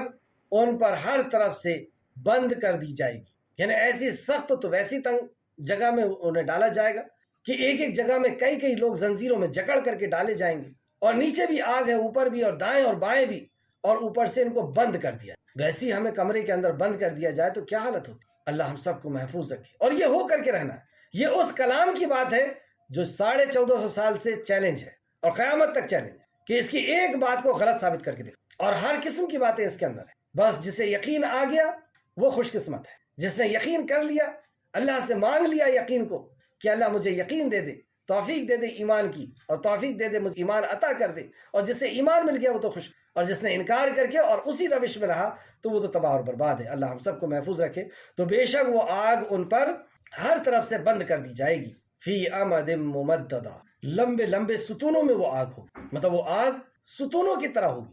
ان پر ہر طرف سے بند کر دی جائے گی, یعنی ایسی سخت تو ویسی تنگ جگہ میں انہیں ڈالا جائے گا کہ ایک ایک جگہ میں کئی لوگ زنجیروں میں جکڑ کر کے ڈالے جائیں گے, اور نیچے بھی آگ ہے, اوپر بھی, اور دائیں اور بائیں بھی, اور اوپر سے ان کو بند کر دیا. ویسی ہمیں کمرے کے اندر بند کر دیا جائے تو کیا حالت ہوتی. اللہ ہم سب کو محفوظ رکھے. اور یہ ہو کر کے رہنا ہے. یہ اس کلام کی بات ہے جو 1450 سال سے چیلنج ہے اور قیامت تک چیلنج ہے کہ اس کی ایک بات کو غلط ثابت کر کے دیکھو, اور ہر قسم کی باتیں اس کے اندر ہے. بس جسے یقین آ گیا وہ خوش قسمت ہے. جس نے یقین کر لیا, اللہ سے مانگ لیا یقین کو کہ اللہ مجھے یقین دے دے, توفیق دے دے ایمان کی, اور توفیق دے دے مجھے ایمان عطا کر دے, اور جسے ایمان مل گیا وہ تو خوش, اور جس نے انکار کر کے اور اسی روش میں رہا تو وہ تو تباہ اور برباد ہے. اللہ ہم سب کو محفوظ رکھے. تو بے شک وہ آگ ان پر ہر طرف سے بند کر دی جائے گی. فی امد ممددہ, لمبے ستونوں میں وہ آگ ہوگی, مطلب وہ آگ ستونوں کی طرح ہوگی,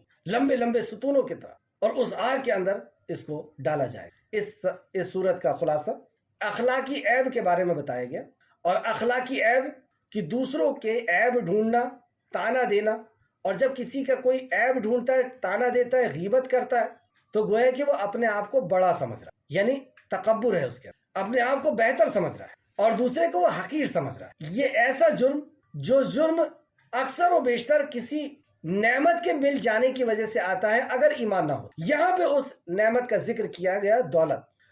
لمبے ستونوں کی طرح, اور اس آگ کے اندر اس کو ڈالا جائے گا. اس صورت کا خلاصہ اخلاقی عیب کے بارے میں بتایا گیا, اور اخلاقی عیب کہ دوسروں کے عیب ڈھونڈنا, تانا دینا, اور جب کسی کا کوئی عیب ڈھونڈتا ہے, تانا دیتا ہے, غیبت کرتا ہے, تو گویا کہ وہ اپنے آپ کو بڑا سمجھ رہا ہے, یعنی تکبر ہے اس کے, اپنے آپ کو بہتر سمجھ رہا ہے, اور دوسرے کو وہ حقیر سمجھ رہا ہے. یہ ایسا جرم جو جرم اکثر و بیشتر کسی نعمت کے مل جانے کی وجہ سے آتا ہے اگر ایمان نہ ہو. یہاں پہ اس نعمت کا ذکر کیا گیا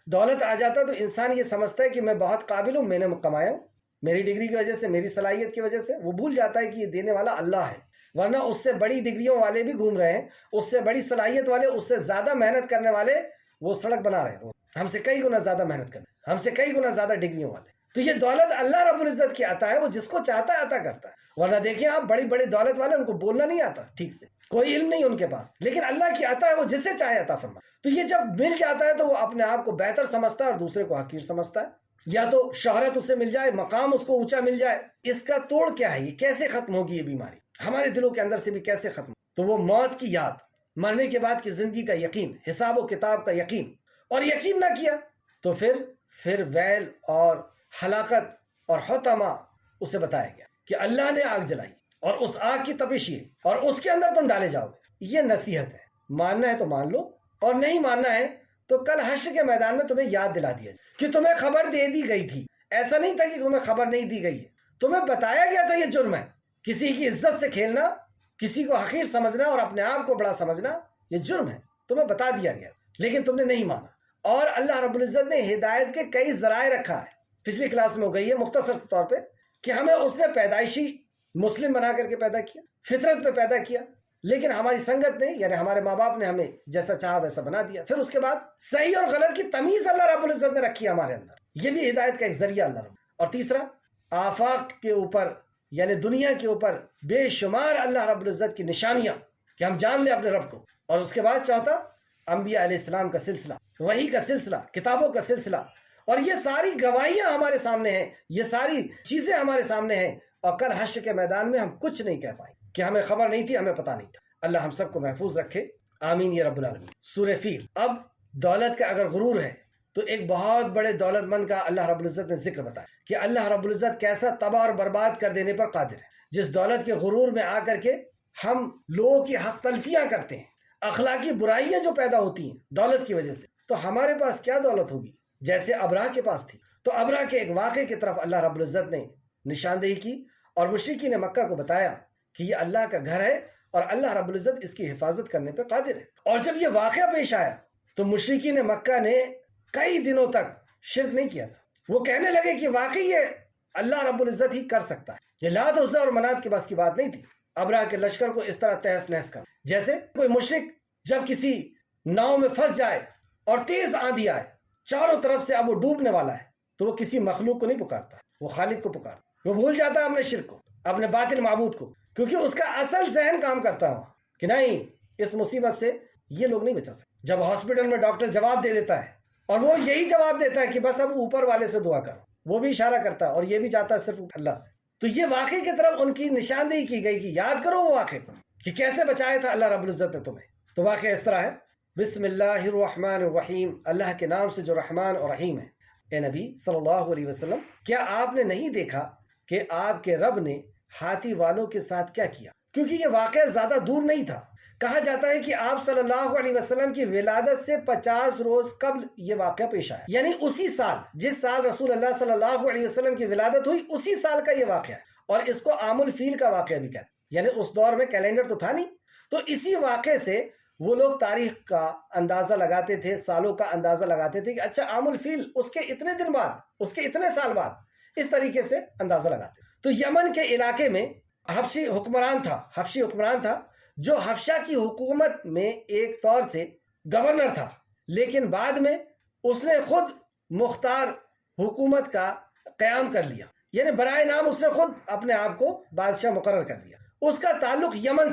دولت آ جاتا تو انسان یہ سمجھتا ہے کہ میں بہت قابل ہوں, میں نے کمایا ہوں, میری ڈگری کی وجہ سے, میری صلاحیت کی وجہ سے. وہ بھول جاتا ہے کہ یہ دینے والا اللہ ہے, ورنہ اس سے بڑی ڈگریوں والے بھی گھوم رہے ہیں, اس سے بڑی صلاحیت والے, اس سے زیادہ محنت کرنے والے وہ سڑک بنا رہے ہیں, ہم سے کئی گنا زیادہ محنت کرنے, ہم سے کئی گنا زیادہ ڈگریوں والے. تو یہ دولت اللہ رب العزت کی عطا ہے, وہ جس کو چاہتا ہے عطا کرتا ہے, ورنہ دیکھیں آپ بڑی بڑی دولت والے، ان کو بولنا نہیں آتا ٹھیک سے، کوئی علم نہیں ان کے پاس، لیکن اللہ کی عطا ہے، وہ جسے چاہے عطا فرما. تو یہ جب مل جاتا ہے تو وہ اپنے آپ کو بہتر سمجھتا ہے اور دوسرے کو حقیر سمجھتا ہے. یا تو شہرت اسے مل جائے، مقام اس کو اونچا مل جائے. اس کا توڑ کیا ہے؟ یہ کیسے ختم ہوگی یہ بیماری ہمارے دلوں کے اندر سے بھی کیسے ختم؟ تو وہ موت کی یاد، مرنے کے بعد کی زندگی کا یقین، حساب و کتاب کا یقین. اور یقین نہ کیا تو پھر ویل اور ہلاکت اور حطمہ اسے بتایا گیا کہ اللہ نے آگ جلائی اور اس آگ کی تپش یہ، اور اس کے اندر تم ڈالے جاؤ. یہ نصیحت ہے. ماننا ہے تو مان لو، اور نہیں ماننا ہے تو کل حشر کے میدان میں تمہیں یاد دلا دیا جائے کہ تمہیں خبر دے دی گئی تھی. ایسا نہیں تھا کہ تمہیں خبر نہیں دی گئی ہے، تمہیں بتایا گیا تھا. یہ جرم ہے. کسی کی عزت سے کھیلنا، کسی کو حقیر سمجھنا اور اپنے آپ کو بڑا سمجھنا، یہ جرم ہے. تمہیں بتا دیا گیا لیکن تم نے نہیں مانا. اور اللہ رب العزت نے ہدایت کے کئی ذرائع رکھا ہے. پچھلی کلاس میں ہو گئی ہے مختصر طور پہ کہ ہمیں اس نے پیدائشی مسلم بنا کر کے پیدا کیا، فطرت پہ پیدا کیا، لیکن ہماری سنگت نے، یعنی ہمارے ماں باپ نے ہمیں جیسا چاہا ویسا بنا دیا. پھر اس کے بعد صحیح اور غلط کی تمیز اللہ رب العزت نے رکھی ہے ہمارے اندر. یہ بھی ہدایت کا ایک ذریعہ اللہ رب. اور تیسرا، آفاق کے اوپر یعنی دنیا کے اوپر بے شمار اللہ رب العزت کی نشانیاں کہ ہم جان لیں اپنے رب کو. اور اس کے بعد چوتھا، انبیاء علیہ السلام کا سلسلہ، وحی کا سلسلہ، کتابوں کا سلسلہ. اور یہ ساری گواہیاں ہمارے سامنے ہیں، یہ ساری چیزیں ہمارے سامنے ہیں. اور کل حشر کے میدان میں ہم کچھ نہیں کہہ پائیں کہ ہمیں خبر نہیں تھی، ہمیں پتہ نہیں تھا. اللہ ہم سب کو محفوظ رکھے، آمین یا رب العالمین. سورہ فیل. اب دولت کا اگر غرور ہے تو ایک بہت بڑے دولت مند کا اللہ رب العزت نے ذکر بتایا کہ اللہ رب العزت کیسا تباہ اور برباد کر دینے پر قادر ہے. جس دولت کے غرور میں آ کر کے ہم لوگوں کی حق تلفیاں کرتے ہیں، اخلاقی برائیاں جو پیدا ہوتی ہیں دولت کی وجہ سے، تو ہمارے پاس کیا دولت ہوگی جیسے ابراہ کے پاس تھی. تو ابراہ کے ایک واقعے کی طرف اللہ رب العزت نے نشاندہی کی اور مشرکین مکہ کو بتایا کہ یہ اللہ کا گھر ہے اور اللہ رب العزت اس کی حفاظت کرنے پہ قادر ہے. اور جب یہ واقعہ پیش آیا تو مشرکین مکہ نے کئی دنوں تک شرک نہیں کیا تھا. وہ کہنے لگے کہ واقعی یہ اللہ رب العزت ہی کر سکتا ہے. یہ لات عزا اور منات کے بس کی بات نہیں تھی ابراہ کے لشکر کو اس طرح تہس نہس کر. جیسے کوئی مشرک جب کسی ناؤ میں پھنس جائے اور تیز آندھی آئے، چاروں طرف سے اب وہ ڈوبنے والا ہے، تو وہ کسی مخلوق کو نہیں پکارتا، وہ خالق کو پکارتا. وہ بھول جاتا ہے اپنے شرک کو، اپنے باطل معبود کو، کیونکہ اس کا اصل ذہن کام کرتا ہے کہ نہیں، اس مصیبت سے یہ لوگ نہیں بچا سکتے. جب ہاسپٹل میں ڈاکٹر جواب دے دیتا ہے اور وہ یہی جواب دیتا ہے کہ بس اب اوپر والے سے دعا کرو، وہ بھی اشارہ کرتا ہے اور یہ بھی چاہتا ہے صرف اللہ سے. تو یہ واقعے کی طرف ان کی نشاندہی کی گئی کہ یاد کرو وہ واقعے کو کہ کیسے بچایا تھا اللہ رب العزت نے تمہیں. تو واقعہ اس طرح ہے. بسم اللہ الرحمن الرحیم، اللہ کے نام سے جو رحمان اور رحیم ہے. اے نبی صلی اللہ علیہ وسلم، کیا آپ نے نہیں دیکھا کہ آپ کے رب نے ہاتھی والوں کے ساتھ کیا کیا؟ کیونکہ یہ واقعہ زیادہ دور نہیں تھا. کہا جاتا ہے کہ آپ صلی اللہ علیہ وسلم کی ولادت سے 50 روز قبل یہ واقعہ پیش آیا، یعنی اسی سال جس سال رسول اللہ صلی اللہ علیہ وسلم کی ولادت ہوئی اسی سال کا یہ واقعہ ہے. اور اس کو عام الفیل کا واقعہ بھی کہتے ہیں، یعنی اس دور میں کیلنڈر تو تھا نہیں. تو اسی واقعے سے وہ لوگ تاریخ کا اندازہ لگاتے تھے، سالوں کا اندازہ لگاتے تھے کہ اچھا عام الفیل اس کے اتنے دن بعد، اس کے اتنے سال بعد، اس طریقے سے اندازہ لگاتے. تو یمن کے علاقے میں حبشی حکمران تھا جو حبشہ کی حکومت میں ایک طور سے گورنر تھا، لیکن بعد میں اس نے خود مختار حکومت کا قیام کر لیا، یعنی برائے نام اس نے خود اپنے آپ کو بادشاہ مقرر کر دیا. اس کا تعلق یمن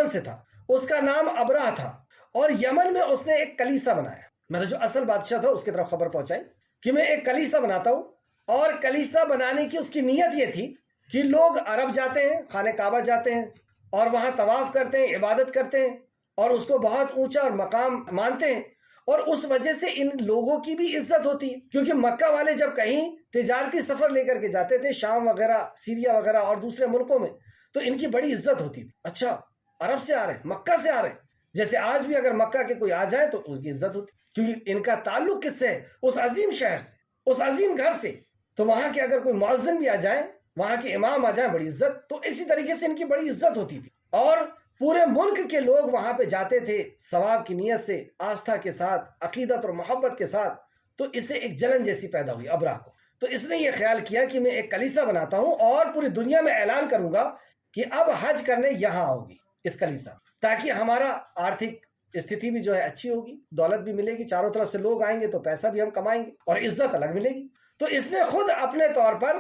سے تھا، اس کا نام ابراہ تھا، اور یمن میں اس نے ایک کلیسا بنایا. مطلب جو اصل بادشاہ تھا اس کی طرف خبر پہنچائی کہ میں ایک کلیسا بناتا ہوں. اور کلیسا بنانے کی اس کی نیت یہ تھی کہ لوگ عرب جاتے ہیں، خانہ کعبہ جاتے ہیں اور وہاں طواف کرتے ہیں، عبادت کرتے ہیں اور اس کو بہت اونچا اور مقام مانتے ہیں، اور اس وجہ سے ان لوگوں کی بھی عزت ہوتی ہے. کیونکہ مکہ والے جب کہیں تجارتی سفر لے کر کے جاتے تھے شام وغیرہ، سیریا وغیرہ اور دوسرے ملکوں میں، تو ان کی بڑی عزت ہوتی تھی. اچھا عرب سے آ رہے ہیں، مکہ سے آ رہے ہیں. جیسے آج بھی اگر مکہ کے کوئی آ جائے تو اس کی عزت ہوتی، کیونکہ ان کا تعلق کس سے ہے؟ اس عظیم شہر سے، اس عظیم گھر سے. تو وہاں کے اگر کوئی مؤذن بھی آ جائے، وہاں کے امام آ جائیں، بڑی عزت. تو اسی طریقے سے ان کی بڑی عزت ہوتی تھی اور پورے ملک کے لوگ وہاں پہ جاتے تھے ثواب کی نیت سے، آستھا کے ساتھ، عقیدت اور محبت کے ساتھ. تو اسے ایک جلن جیسی پیدا ہوئی ابراہ کو. تو اس نے یہ خیال کیا کہ میں ایک کلیسا بناتا ہوں اور پوری دنیا میں اعلان کروں گا کہ اب حج کرنے یہاں ہوگی اس کلیسا، تاکہ ہمارا آرتھک استھتی بھی جو ہے اچھی ہوگی، دولت بھی ملے گی، چاروں طرف سے لوگ آئیں گے تو پیسہ بھی ہم کمائیں گے اور عزت الگ ملے گی. تو اس نے خود اپنے طور پر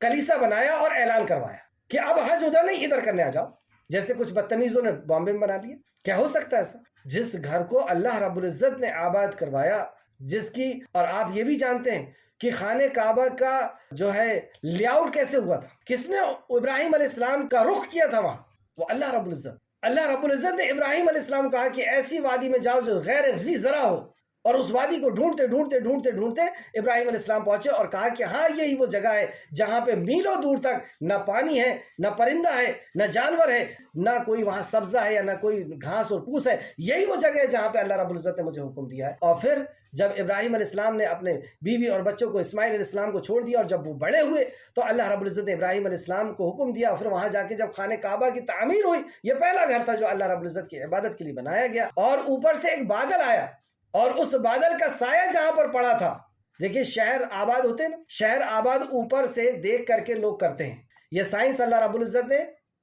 کلیسا بنایا اور اعلان کروایا کہ اب حج ادھر نہیں ادھر کرنے آ جاؤ، جیسے کچھ بدتمیزوں نے بامبے میں بنا لیا۔ کیا ہو سکتا ہے ایسا؟ جس گھر کو اللہ رب العزت نے آباد کروایا، جس کی، اور آپ یہ بھی جانتے ہیں کہ خانہ کعبہ کا جو ہے لے آؤٹ کیسے ہوا تھا، کس نے ابراہیم علیہ السلام کا رخ کیا تھا وہاں؟ وہ اللہ رب العزت۔ اللہ رب العزت نے ابراہیم علیہ السلام کہا کہ ایسی وادی میں جاؤ جو غیر ذی زرع ہو، اور اس وادی کو ڈھونڈتے ڈھونڈتے ڈھونڈتے ڈھونڈتے ابراہیم علیہ السلام پہنچے اور کہا کہ ہاں یہی وہ جگہ ہے جہاں پہ میلوں دور تک نہ پانی ہے، نہ پرندہ ہے، نہ جانور ہے، نہ کوئی وہاں سبزہ ہے، یا نہ کوئی گھاس اور پھوس ہے، یہی وہ جگہ ہے جہاں پہ اللہ رب العزت نے مجھے حکم دیا ہے۔ اور پھر جب ابراہیم علیہ السلام نے اپنے بیوی اور بچوں کو اسماعیل علیہ السلام کو چھوڑ دیا، اور جب وہ بڑے ہوئے تو اللہ رب العزت نے ابراہیم علیہ السلام کو حکم دیا، اور پھر وہاں جا کے جب خانہ کعبہ کی تعمیر ہوئی، یہ پہلا گھر تھا جو اللہ رب العزت کی عبادت کے لیے بنایا گیا، اور اوپر سے ایک بادل آیا، اور اس بادل کا سایہ جہاں پر پڑا تھا، دیکھیے شہر آباد ہوتے ہیں نا، شہر آباد اوپر سے دیکھ کر کے لوگ کرتے ہیں، یہ سائنس اللہ رب العزت نے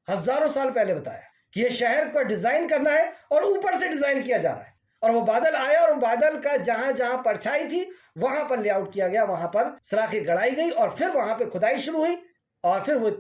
ہزاروں سال پہلے بتایا کہ یہ شہر کو ڈیزائن کرنا ہے اور اوپر سے ڈیزائن کیا جا رہا ہے، اور وہ بادل آیا اور بادل کا جہاں جہاں پرچھائی تھی وہاں پر لے آؤٹ کیا گیا، وہاں پر سراخیں گڑائی گئی، اور پھر وہاں پہ کھدائی شروع ہوئی، اور پھر وہ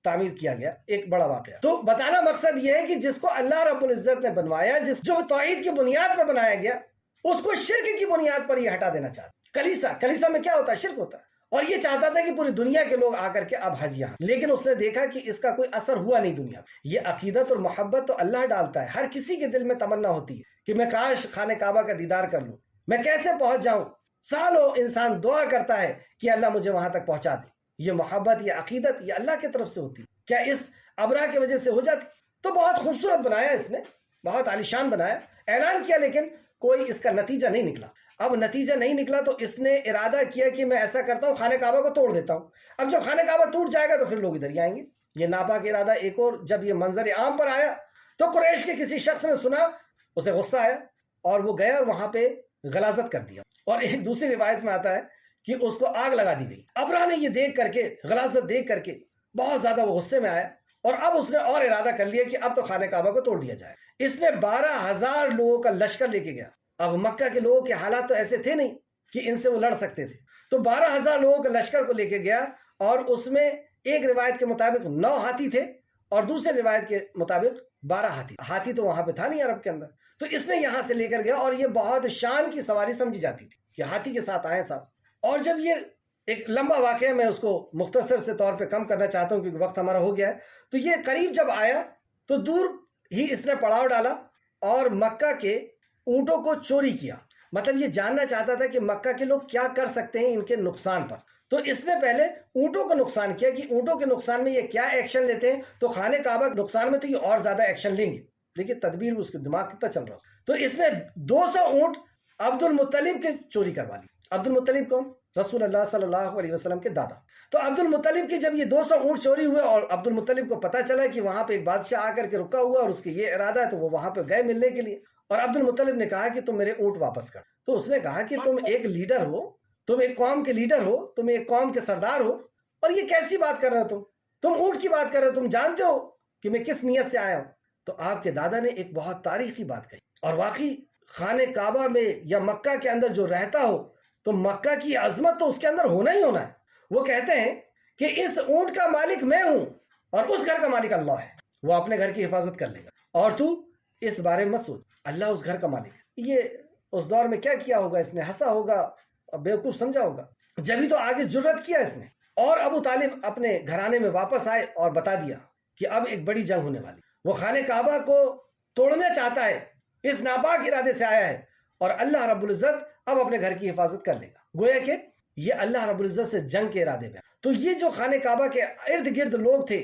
تعمیر کیا گیا۔ ایک بڑا واقعہ۔ تو بتانا مقصد یہ ہے کہ جس کو اللہ رب العزت نے بنوایا، جو توحید کی بنیاد پر بنایا گیا، اس کو شرک کی بنیاد پر یہ ہٹا دینا چاہتا۔ کلیسا میں کیا ہوتا ہے؟ شرک ہوتا ہے، اور یہ چاہتا تھا کہ پوری دنیا کے لوگ آ کر کے اب حج یہاں، لیکن اس نے دیکھا کہ اس کا کوئی اثر ہوا نہیں دنیا میں۔ یہ عقیدت اور محبت تو اللہ ڈالتا ہے، ہر کسی کے دل میں تمنا ہوتی ہے کہ میں کاش خانہ کعبہ کا دیدار کر لوں، میں کیسے پہنچ جاؤں، سالوں انسان دعا کرتا ہے کہ اللہ مجھے وہاں تک پہنچا دے۔ یہ محبت، یہ عقیدت، یہ اللہ کی طرف سے ہوتی ہے۔ کیا اس ابرا کی وجہ سے ہو جاتی؟ تو بہت خوبصورت بنایا اس نے، بہت عالیشان بنایا، اعلان کیا، لیکن کوئی اس کا نتیجہ نہیں نکلا۔ اب نتیجہ نہیں نکلا تو اس نے ارادہ کیا کہ میں ایسا کرتا ہوں، خانہ کعبہ کو توڑ دیتا ہوں۔ اب جب خانہ کعبہ ٹوٹ جائے گا تو پھر لوگ ادھر ہی آئیں گے۔ یہ ناپاک ارادہ ایک اور جب یہ منظر عام پر آیا تو قریش کے کسی شخص نے سنا، اسے غصہ آیا اور وہ گیا اور وہاں پہ غلاظت کر دیا، اور ایک دوسری روایت میں آتا ہے کہ اس کو آگ لگا دی گئی۔ ابرا نے یہ دیکھ کر کے، غلاظت دیکھ کر کے بہت زیادہ وہ غصے میں آیا، اور اب اس نے اور ارادہ کر لیا کہ اب تو خانہ کعبہ کو توڑ دیا جائے۔ اس نے 12,000 لوگوں کا لشکر لے کے گیا۔ اب مکہ کے لوگوں کے حالات تو ایسے تھے نہیں کہ ان سے وہ لڑ سکتے تھے، تو 12,000 لوگوں کے لشکر کو لے کے گیا، اور اس میں ایک روایت کے مطابق 9 ہاتھی تھے، اور دوسرے روایت کے مطابق 12 ہاتھی۔ ہاتھی تو وہاں پہ تھا نہیں عرب کے اندر، تو اس نے یہاں سے لے کر گیا، اور یہ بہت شان کی سواری سمجھی جاتی تھی کہ ہاتھی کے ساتھ آئے صاحب۔ اور جب یہ ایک لمبا واقعہ، میں اس کو مختصر سے طور پہ کم کرنا چاہتا ہوں کیونکہ وقت ہمارا ہو گیا ہے، تو یہ قریب جب آیا تو دور ہی اس نے پڑاؤ ڈالا اور مکہ کے اونٹوں کو چوری کیا۔ مطلب یہ جاننا چاہتا تھا کہ مکہ کے لوگ کیا کر سکتے ہیں ان کے نقصان پر، تو اس نے پہلے اونٹوں کو نقصان کیا کہ اونٹوں کے نقصان میں یہ کیا ایکشن لیتے ہیں، تو خانہ کعبہ کے نقصان میں تو یہ اور زیادہ ایکشن لیں گے۔ دیکھیے تدبیر اس کے دماغ کتنا چل رہا ہے۔ تو اس نے 200 اونٹ عبد المطلب کے چوری کروا لی۔ عبد المطلب کون؟ رسول اللہ صلی اللہ علیہ وسلم کے دادا۔ تو عبد المطلب کی جب یہ 200 اونٹ چوری ہوئے اور عبد المطلب کو پتا چلا کہ وہاں پہ ایک بادشاہ آ کر کے رکا ہوا اور اس کے یہ ارادہ ہے، تو وہ وہاں پہ گئے ملنے کے لیے، اور عبد المطلب نے کہا کہ تم میرے اونٹ واپس کر۔ تو اس نے کہا کہ تم ایک لیڈر ہو، تم ایک قوم کے لیڈر ہو، تم ایک قوم کے سردار ہو، اور یہ کیسی بات کر رہے ہو، تم اونٹ کی بات کر رہے ہو، تم جانتے ہو کہ میں کس نیت سے آیا ہوں۔ تو آپ کے دادا نے ایک بہت تاریخی بات کہی، اور واقعی خانہ کعبہ میں یا مکہ کے اندر جو رہتا ہو تو مکہ کی عظمت تو اس کے اندر ہونا ہی ہونا ہے۔ وہ کہتے ہیں کہ اس اونٹ کا مالک میں ہوں اور اس گھر کا مالک اللہ ہے، وہ اپنے گھر کی حفاظت کر لے گا، اور تو اس بارے میں مت سوچ، اللہ اس گھر کا مالک ہے۔ یہ اس دور میں کیا کیا ہوگا، اس نے ہنسا ہوگا، بیوقوف سمجھا ہوگا، جبھی تو آگے جرت کیا اس نے۔ اور ابو طالب اپنے گھرانے میں واپس آئے اور بتا دیا کہ اب ایک بڑی جنگ ہونے والی، وہ خانہ کعبہ کو توڑنا چاہتا ہے، اس ناپاک ارادے سے آیا ہے، اور اللہ رب العزت اب اپنے گھر کی حفاظت کر لے گا۔ گویا کہ یہ اللہ رب العزت سے جنگ کے ارادے میں۔ تو یہ جو خانہ کعبہ کے ارد گرد لوگ تھے،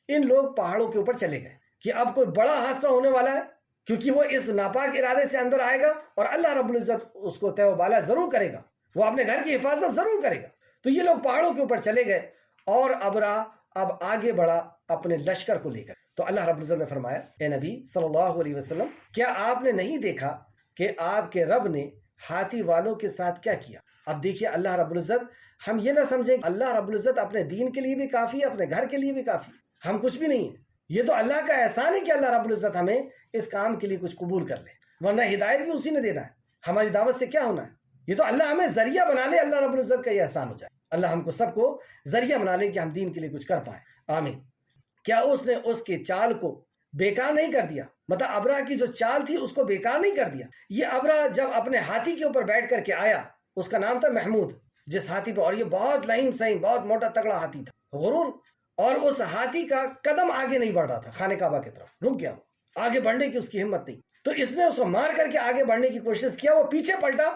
ان لوگ پہاڑوں کے اوپر چلے گئے کہ اب کوئی بڑا حادثہ ہونے والا ہے، کیونکہ وہ اس ناپاک ارادے سے اندر آئے گا اور اللہ رب العزت اس کو تہ و بالا ضرور کرے گا، وہ اپنے گھر کی حفاظت ضرور کرے گا۔ تو یہ لوگ پہاڑوں کے اوپر چلے گئے، اور ابرا اب آگے بڑھا اپنے لشکر کو لے کر۔ تو اللہ رب العزت نے فرمایا، اے نبی صلی اللہ علیہ وسلم، کیا آپ نے نہیں دیکھا کہ آپ کے رب نے ہاتھی والوں کے ساتھ کیا کیا؟ اب دیکھیے اللہ رب العزت، ہم یہ نہ سمجھیں اللہ رب العزت اپنے دین کے لیے بھی کافی ہے، اپنے گھر کے لیے بھی کافی ہے، ہم کچھ بھی نہیں ہیں۔ یہ تو اللہ کا احسان ہے کہ اللہ رب العزت ہمیں اس کام کے لیے کچھ قبول کر لے، ورنہ ہدایت بھی اسی نے دینا ہے، ہماری دعوت سے کیا ہونا ہے؟ یہ تو اللہ ہمیں ذریعہ بنا لے، اللہ رب العزت کا یہ احسان ہو جائے۔ اللہ ہم کو سب کو ذریعہ بنا لے کہ ہم دین کے لیے کچھ کر پائیں، آمین۔ کیا اس نے اس کی چال کو بیکار نہیں کر دیا؟ مطلب ابرہہ کی جو چال تھی اس کو بیکار نہیں کر دیا۔ یہ ابرہہ جب اپنے ہاتھی کے اوپر بیٹھ کر کے آیا، اس کا نام تھا محمود، جس ہاتھی پہ، اور یہ بہت لہیم سہیم بہت موٹا تگڑا ہاتھی تھا، غرور، اور اس ہاتھی کا قدم آگے نہیں بڑھ رہا تھا خانہ کعبہ کی طرف، رک گیا، آگے بڑھنے کی اس کی ہمت نہیں، تو اس نے اس کو مار کر کے آگے بڑھنے کی کوشش کیا، وہ پیچھے پلٹا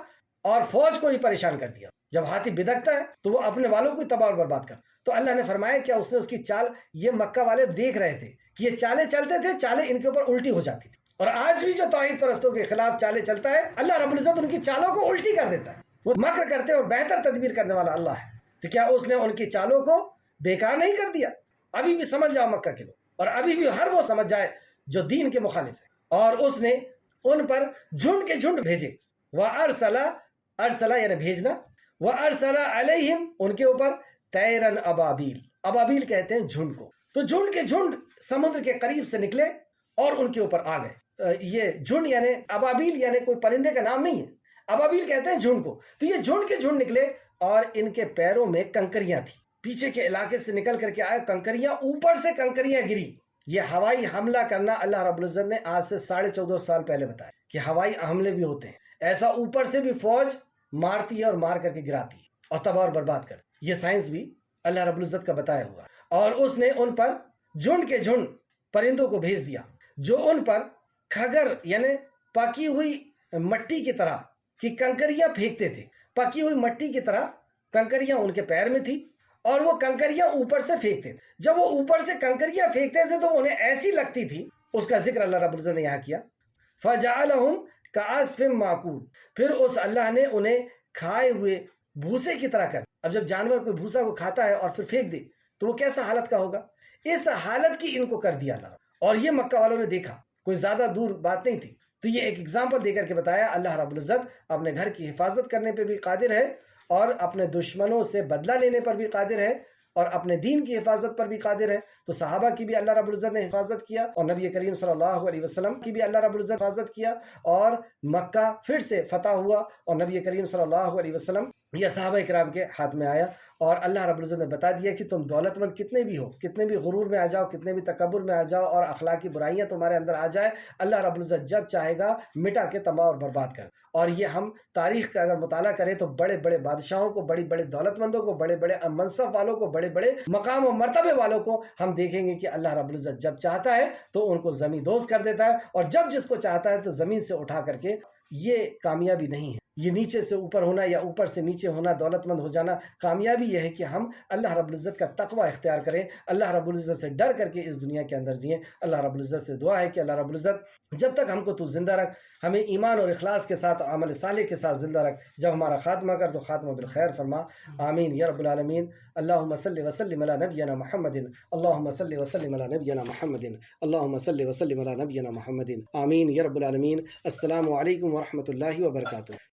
اور فوج کو ہی پریشان کر دیا۔ جب ہاتھی بدکتا ہے تو وہ اپنے والوں کو ہی تباہ اور برباد کر، تو اللہ نے فرمایا کیا اس نے اس کی چال، یہ مکہ والے دیکھ رہے تھے کہ یہ چالیں چلتے تھے، چالیں ان کے اوپر الٹی ہو جاتی تھی، اور آج بھی جو توحید پرستوں کے خلاف چالیں چلتا ہے، اللہ رب العزت ان کی چالوں کو الٹی کر دیتا ہے۔ وہ مکر کرتے اور بہتر تدبیر کرنے والا اللہ ہے، تو کیا اس نے ان کی چالوں کو بیکار نہیں کر دیا؟ ابھی بھی سمجھ جاؤ مکہ کے لوگ، اور ابھی بھی ہر وہ سمجھ جائے جو دین کے مخالف ہے، اور اس نے ان پر جھنڈ کے جھنڈ بھیجے، ارسلا یعنی بھیجنا، وَأَرْسَلَ عَلَيْهِمْ ان کے اوپر طیرن ابابیل، ابابیل کہتے ہیں جھنڈ کو، تو جھنڈ کے جھنڈ سمندر کے قریب سے نکلے اور ان کے اوپر آ گئے۔ یہ جھنڈ یعنی ابابیل یعنی کوئی پرندے کا نام نہیں ہے، ابابیل کہتے ہیں جھنڈ کو، تو یہ جھنڈ کے جھنڈ نکلے اور ان کے پیروں میں کنکریاں تھی، پیچھے کے علاقے سے نکل کر کے آئے کنکریاں، اوپر سے کنکریاں گری۔ یہ ہوائی حملہ کرنا اللہ رب العزت نے آج سے 14.5 سال پہلے بتایا کہ ہوائی حملے بھی ہوتے ہیں، ایسا اوپر سے بھی فوج مارتی ہے اور مار کر کے گراتی ہے اور تباہ اور برباد کر، یہ سائنس بھی اللہ رب العزت کا بتایا ہوا، اور اس نے ان پر جھنڈ کے جھنڈ پرندوں کو بھیج دیا جو ان پر کھگر یعنی پکی ہوئی مٹی کی طرح کی کنکریاں پھینکتے تھے، پکی ہوئی مٹی کی طرح کنکریاں ان کے پیر میں تھی، اور وہ کنکریاں اوپر سے پھینکتے تھے۔ جب وہ اوپر سے کنکریاں پھینکتے تھے تو انہیں ایسی لگتی تھی، اس کا ذکر اللہ رب العزت نے یہاں کیا، فَجَعَلَهُمْ كَعَصْفٍ مَّأْكُولٍ، پھر اس اللہ نے انہیں کھائے ہوئے بھوسے کی طرح کر۔ اب جب جانور کوئی بھوسا کو کھاتا ہے اور پھر پھینک دے تو وہ کیسا حالت کا ہوگا، اس حالت کی ان کو کر دیا اللہ، اور یہ مکہ والوں نے دیکھا، کوئی زیادہ دور بات نہیں تھی، تو یہ ایک اگزامپل دے کر کے بتایا اللہ رب العزت اپنے گھر کی حفاظت کرنے پہ بھی قادر ہے، اور اپنے دشمنوں سے بدلہ لینے پر بھی قادر ہے، اور اپنے دین کی حفاظت پر بھی قادر ہے۔ تو صحابہ کی بھی اللہ رب العزت نے حفاظت کیا، اور نبی کریم صلی اللہ علیہ وسلم کی بھی اللہ رب العزت حفاظت کیا، اور مکہ پھر سے فتح ہوا، اور نبی کریم صلی اللہ علیہ وسلم یا صحابہ کرام کے ہاتھ میں آیا، اور اللہ رب العزت نے بتا دیا کہ تم دولت مند کتنے بھی ہو، کتنے بھی غرور میں آ جاؤ، کتنے بھی تکبر میں آ جاؤ، اور اخلاقی برائیاں تمہارے اندر آ جائے، اللہ رب العزت جب چاہے گا مٹا کے تباہ اور برباد کر۔ اور یہ ہم تاریخ کا اگر مطالعہ کریں تو بڑے بڑے بادشاہوں کو، بڑی بڑے دولت مندوں کو، بڑے بڑے منصب والوں کو، بڑے بڑے مقام و مرتبے والوں کو ہم دیکھیں گے کہ اللہ رب العزت جب چاہتا ہے تو ان کو زمین دوز کر دیتا ہے، اور جب جس کو چاہتا ہے تو زمین سے اٹھا کر کے، یہ کامیابی نہیں ہے، یہ نیچے سے اوپر ہونا یا اوپر سے نیچے ہونا، دولت مند ہو جانا، کامیابی یہ ہے کہ ہم اللہ رب العزت کا تقوی اختیار کریں، اللہ رب العزت سے ڈر کر کے اس دنیا کے اندر جئیں۔ اللہ رب العزت سے دعا ہے کہ اللہ رب العزت جب تک ہم کو تو زندہ رکھ، ہمیں ایمان اور اخلاص کے ساتھ، عمل صالح کے ساتھ زندہ رکھ، جب ہمارا خاتمہ کر تو خاتمہ بالخیر فرما، آمین یا رب العالمین۔ اللہم صلی وسلم علی نبینا محمد، اللہم صلی وسلم علی نبینا محمد، اللہم صلی وسلم علی نبینا محمد، آمین یا رب العالمین۔ السلام علیکم ورحمۃ اللہ وبرکاتہ۔